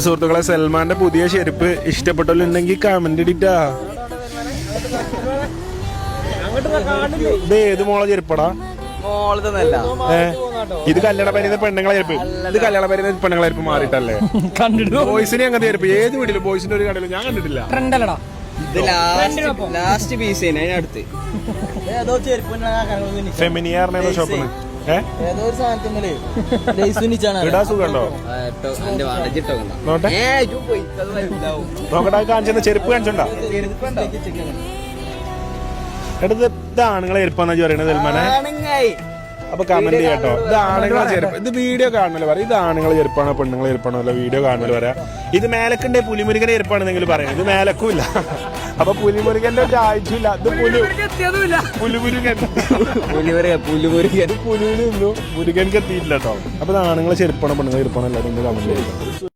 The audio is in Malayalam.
അപ്പൊ സുഹൃത്തുക്കളെ, സൽമാന്റെ പുതിയ ചെരുപ്പ് ഇഷ്ടപ്പെട്ടല്ലുണ്ടെങ്കിൽ കമന്റ് ഇടിട്ടാ. ഇത് ഏത് മോളെ ചെരുപ്പടാ? ഇത് കല്യാണ പരിധി പെണ്ണുങ്ങളെ ചെരുപ്പ്. ഇത് കല്യാണ പരിധി പെണ്ണുങ്ങളെ ചെരുപ്പ് മാറിയിട്ടല്ലേ? ബോയ്സിനെ അങ്ങനത്തെ ചെരുപ്പ് ഏത് വീട്ടിലും ബോയ്സിന്റെ ഒരു കടയിലും ഞാൻ കണ്ടിട്ടില്ല. ഫെമിനിയാറിന്റെ ഷോപ്പിന് ഇടാ സുഖണ്ടോ? നോക്കട്ടെ, കാണിച്ച ചെരുപ്പ് കാണിച്ചോണ്ടാ. എടുത്ത് ഇത് ആണുങ്ങളെ ചെരുപ്പാന്നാ പറയണത് സൽമാനെ. അപ്പൊ കമന്റ് ചെയ്യട്ടോ. ഇത് ആണുങ്ങളെ ചെരുപ്പ്. ഇത് വീഡിയോ കാണണല്ലോ പറയാം. ഇത് ആണുങ്ങളെ ചെരുപ്പാണോ പെണ്ണുങ്ങളെ ചെരുപ്പാണോ അല്ല വീഡിയോ കാണണല്ലോ പറയാം. ഇത് മേലക്കുണ്ടേ പുലിമുരുകന്റെ ചെരുപ്പാണെന്നെങ്കിലും പറയാം. ഇത് മേലക്കുമില്ല. അപ്പൊ പുലിമുരുകന്റെ ഒരു ആവശ്യമില്ല. ഇത് പുലിമുരുകൻ പുലിമുരുകൻ പുലിയിൽ നിന്നു മുരുകൻക്ക് എത്തിയിട്ടില്ല കേട്ടോ. അപ്പൊ ഇത് ആണുങ്ങളെ ചെരുപ്പാണോ പെണ്ണുങ്ങളെ ചെരുപ്പാണോ എല്ലാവരും കമന്റ് ചെയ്യട്ടോ.